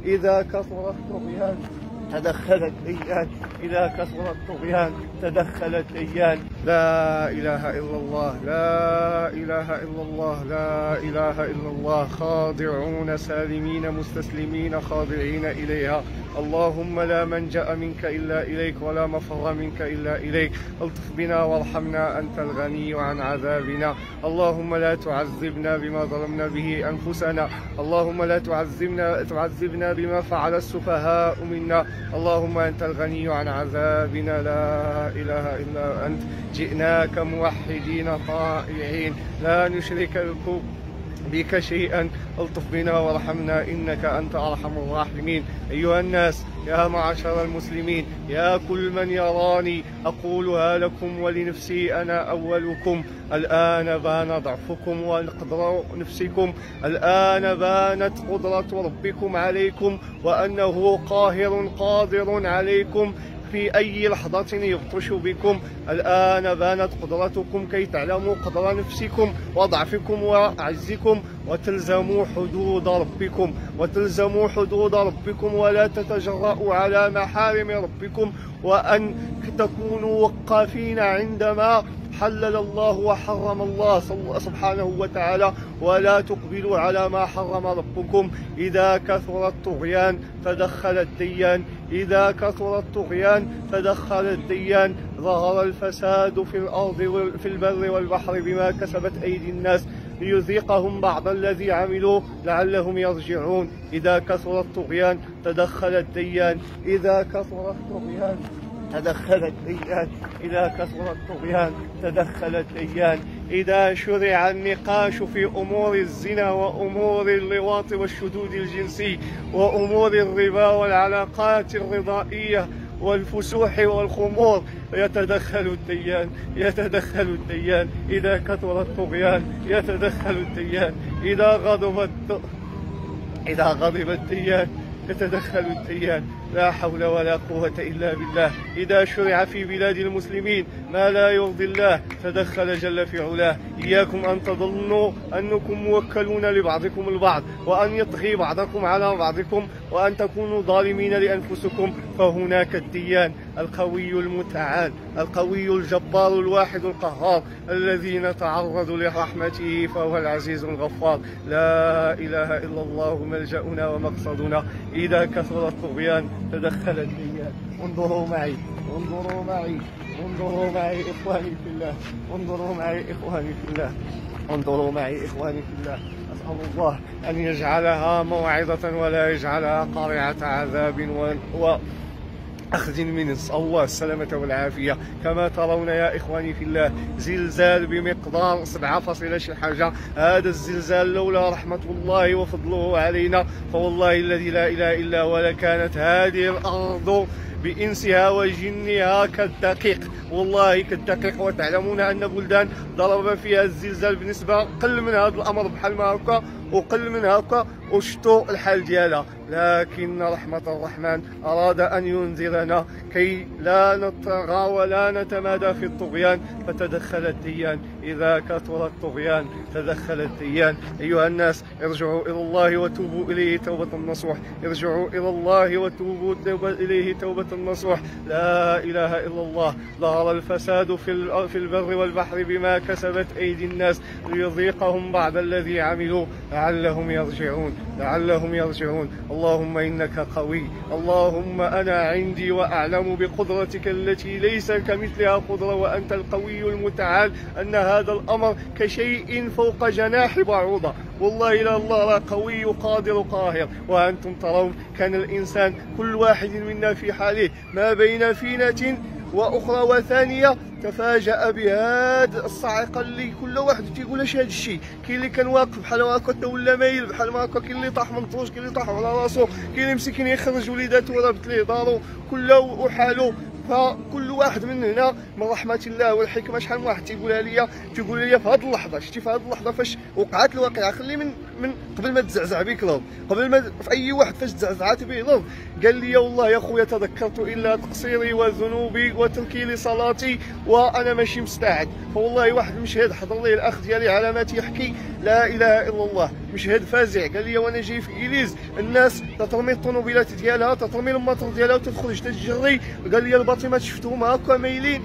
إذا كثر الطغيان تدخل الديان، إذا كثر الطغيان تدخل الديان. لا إله إلا الله، لا إله إلا الله، لا إله إلا الله. خاضعون سالمين مستسلمين خاضعين إليها. اللهم لا منجأ منك إلا إليك ولا مفر منك إلا إليك. الطف بنا وارحمنا، أنت الغني عن عذابنا. اللهم لا تعذبنا بما ظلمنا به أنفسنا، اللهم لا تعذبنا بما فعل السفهاء منا. اللهم أنت الغني عن عذابنا، لا إله إلا أنت. جئناك موحدين طائعين لا نشرك بك شيئا. الطف بنا وارحمنا، إنك أنت أرحم الراحمين. أيها الناس، يا معشر المسلمين، يا كل من يراني، أقولها لكم ولنفسي أنا أولكم. الآن بان ضعفكم وقدر نفسكم، الآن بانت قدرة ربكم عليكم، وأنه قاهر قادر عليكم في أي لحظة يبطش بكم. الآن بانت قدرتكم كي تعلموا قدر نفسكم وضعفكم وعجزكم، وتلزموا حدود ربكم، وتلزموا حدود ربكم، ولا تتجرؤوا على محارم ربكم، وأن تكونوا وقافين عندما حلل الله وحرم الله سبحانه وتعالى، ولا تقبلوا على ما حرم ربكم. إذا كثر الطغيان تدخل الديان، إذا كثر الطغيان تدخل الديان. ظهر الفساد في الأرض في البر والبحر بما كسبت أيدي الناس ليذيقهم بعض الذي عملوا لعلهم يرجعون. إذا كثر الطغيان تدخل الديان، إذا كثر الطغيان تدخل الديان، إذا كثر الطغيان تدخل الديان. إذا شرع النقاش في أمور الزنا وأمور اللواط والشذوذ الجنسي وأمور الربا والعلاقات الرضائية والفسوح والخمور يتدخل الديان، يتدخل الديان. إذا كثر الطغيان يتدخل الديان، إذا غضب الديان يتدخل الديان. لا حول ولا قوة إلا بالله. إذا شرع في بلاد المسلمين ما لا يرضي الله تدخل جل في علاه. إياكم أن تظنوا أنكم موكلون لبعضكم البعض، وأن يطغي بعضكم على بعضكم، وأن تكونوا ظالمين لأنفسكم. فهناك الديان القوي المتعال، القوي الجبار الواحد القهار، الذي نتعرض لرحمته، فهو العزيز الغفار. لا إله إلا الله ملجأنا ومقصدنا. إذا كثر الطغيان تدخل الديان. انظروا معي، انظروا معي، انظروا معي إخواني في الله، انظروا معي إخواني في الله، انظروا معي إخواني في الله. أسأل الله أن يجعلها موعظة ولا يجعلها قارعة عذاب أخذ من. نسأل الله السلامة والعافية. كما ترون يا إخواني في الله، زلزال بمقدار 7 شي حاجة. هذا الزلزال لولا رحمة الله وفضله علينا فوالله الذي لا إله إلا هو لكانت هذه الأرض بإنسها وجنها كالدقيق، والله كالدقيق. وتعلمون أن بلدان ضرب فيها الزلزال بنسبة قل من هذا الأمر بحال ما هكا وقل من هكا وشتو الحال ديالها. لكن رحمة الرحمن أراد أن ينذرنا كي لا نطغى ولا نتمادى في الطغيان، فتدخل الديان. إذا كثر الطغيان تدخل الديان. أيها الناس، ارجعوا إلى الله وتوبوا إليه توبة نصوح، ارجعوا إلى الله وتوبوا إليه توبة نصوح. لا إله إلا الله. ظهر الفساد في البر والبحر بما كسبت أيدي الناس ليذيقهم بعض الذي عملوا لعلهم يرجعون، لعلهم يرجعون. اللهم إنك قوي، اللهم أنا عندي وأعلم بقدرتك التي ليس كمثلها قدرة، وأنت القوي المتعال، أن هذا الأمر كشيء فوق جناح بعوضة. والله لا، الله قوي قادر قاهر. وأنتم ترون كان الإنسان كل واحد منا في حاله ما بين فينة وأخرى وثانية تفاجأ بهذا الصاعقة اللي كل واحد تيقول اش هذا الشيء. كاين اللي كان واقف بحال هكا ولا مايل بحال ما هكا، كاين اللي طاح من طروج، كاين اللي طاح على راسو، كاين اللي مسكين يخرج وليداتو ورابط ليه دارو، كله وحالو فكل واحد من هنا من رحمه الله والحكمه. شحال من واحد تيقولها لي في هذه اللحظه، شتي في هذه اللحظه فاش وقعت الواقعه، خلي من قبل ما تزعزع بك الارض، قبل ما في اي واحد فاش تزعزعت به الارض قال لي والله يا خويا تذكرت الا تقصيري وذنوبي وتركي لصلاتي وانا ماشي مستعد. فوالله واحد المشهد حضر لي الاخ ديالي على ما تيحكي لا اله الا الله، مشهد فازع. قال لي وانا جاي في إليز الناس تترمي الطوموبيلات ديالها، تترمي الماطور ديالها وتخرج تجري. قال لي الباطمات شفتهم هكا مايلين،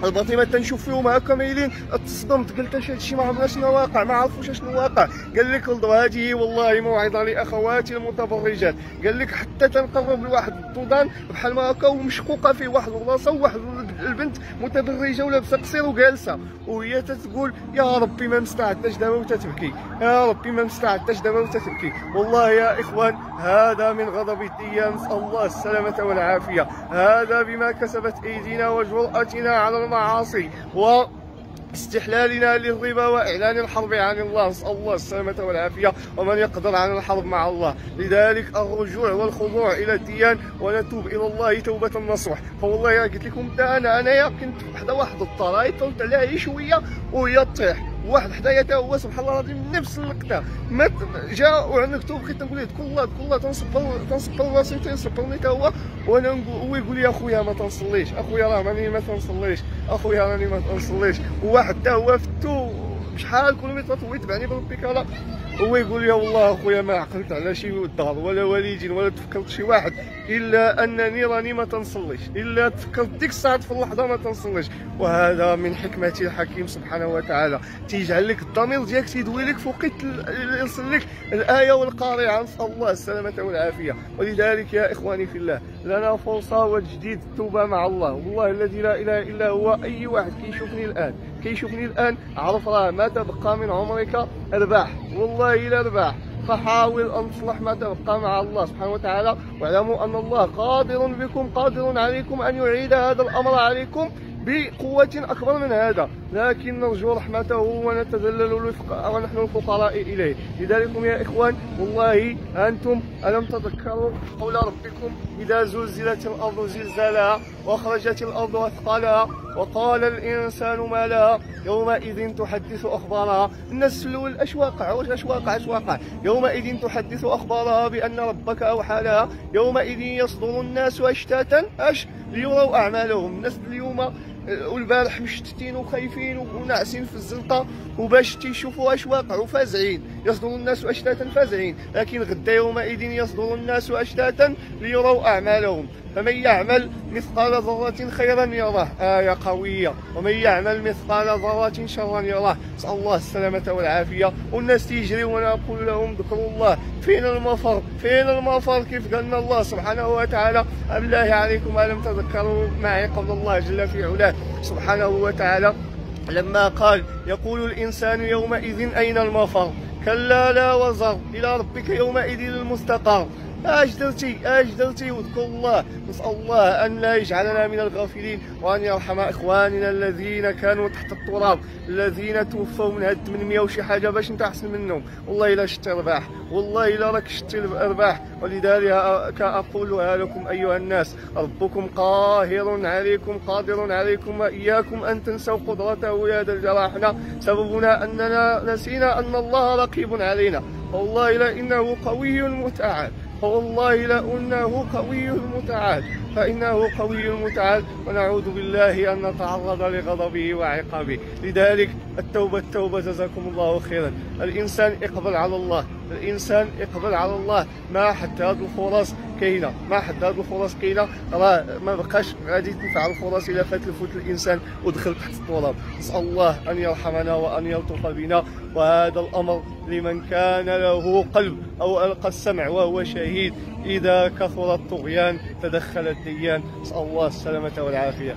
الباطمات تنشوف فيهم هكا مايلين. تصدمت، قلت اش هادشي ما عرفنا شنو واقع، ما عرفوش شنو واقع. قال لك هذه والله موعظه لاخواتي المتبرجات. قال لك حتى تنقرب لواحد الطودان بحال ما هكا ومشقوقه فيه واحد البلاصه، وواحد البنت متبرجه ولابسه قصير وجالسه وهي تتقول يا ربي ما مستعدتش دابا وتتبكي، يا ربي ما مستعدتش دابا وتتبكي. والله يا اخوان هذا من غضب الديان، نسال الله السلامه والعافيه. هذا بما كسبت ايدينا وجرأتنا على المعاصي واستحلالنا للربا واعلان الحرب عن الله، نسال الله السلامه والعافيه. ومن يقدر عن الحرب مع الله. لذلك الرجوع والخضوع الى الديان ونتوب الى الله توبه نصوح. فوالله يا قلت لكم انايا كنت واحد الطراي طلت عليها شويه وهي تطيح، واحد حدايا تا هو سبحان الله العظيم نفس اللقطه ما جا وعندك مكتوب. بقيت نقول له كل تنصبر راسي تنصبرني تا هو، وانا هو يقول لي اخويا ما تنصليش، اخويا راه راني ما تنصليش، اخويا راني ما تنصليش. وواحد تا هو فتو بشحال كيلومترات هو يتبعني بربي كلا، هو يقول لي والله اخويا ما عقلت على شي دار ولا والدين ولا تفكرت شي واحد الا انني راني ما تنصليش، الا تفكرت ديك الساعه في اللحظه ما تنصليش. وهذا من حكمته الحكيم سبحانه وتعالى، تيجعل لك الضمير ديالك تيدوي لك فوقيت يرسل لك الايه والقارعه، نسال الله السلامه والعافيه. ولذلك يا اخواني في الله لنا فرصه وتجديد التوبه مع الله. والله الذي لا اله الا هو اي واحد كيشوفني الان عرف راه ما تبقى من عمرك ارباح، والله الا ارباح. فحاول ان تصلح ما تبقى مع الله سبحانه وتعالى، واعلموا ان الله قادر بكم، قادر عليكم ان يعيد هذا الامر عليكم بقوة أكبر من هذا، لكن نرجو رحمته ونتذلل ونحن الفقراء إليه. لذلك يا إخوان والله أنتم ألم تذكروا قول ربكم إذا زلزلت الأرض زلزالها وأخرجت الأرض أثقالها وقال الإنسان ما لها يومئذ تحدث أخبارها. الناس سلوا اش واقع يومئذ تحدث أخبارها بأن ربك أوحى لها يومئذ يصدر الناس أشتاتا ليروا أعمالهم. الناس اليوم والبارح مشتتين وخايفين وناعسين في الزنقه وباش تيشوفوا اش واقع وفازعين، يصدر الناس اشتاتا فازعين. لكن غدا يومئذ يصدر الناس اشتاتا ليروا اعمالهم. فمن يعمل مثقال ذرة خيرا يراه، آية قوية. ومن يعمل مثقال ذرة شرا يراه، نسأل الله السلامة والعافية. والناس تيجري وانا اقول لهم ذكروا الله. فين المفر كيف قالنا الله سبحانه وتعالى بالله عليكم ألم تذكروا معي قول الله جل في علاه سبحانه وتعالى لما قال يقول الإنسان يومئذ أين المفر كلا لا وزر إلى ربك يومئذ المستقر. أجدرتي واذكروا الله. نسأل الله أن لا يجعلنا من الغافلين وأن يرحم إخواننا الذين كانوا تحت التراب، الذين توفوا من هاد 800 وشي حاجة باش انت أحسن منهم. والله إلا شتي رباح، والله إلا راك شتي رباح. ولذلك أقولها لكم أيها الناس ربكم قاهر عليكم قادر عليكم وإياكم أن تنسوا قدرته يا ذا الجراحنا. سببنا أننا نسينا أن الله رقيب علينا. والله لا إنه قوي متعال، والله لأنه قوي المتعال، فإنه قوي المتعال. ونعوذ بالله أن نتعرض لغضبه وعقابه. لذلك التوبة جزاكم الله خيرا. الإنسان يقبل على الله، الإنسان يقبل على الله. ما حتى هذه الفرص كاينه، راه ما بقاش غادي تنفع الفرص الا فات الفوت الانسان ودخل تحت التراب. نسال الله ان يرحمنا وان يلطف بنا. وهذا الامر لمن كان له قلب او القى السمع وهو شهيد. اذا كثر الطغيان تدخل الديان. نسال الله السلامه والعافيه.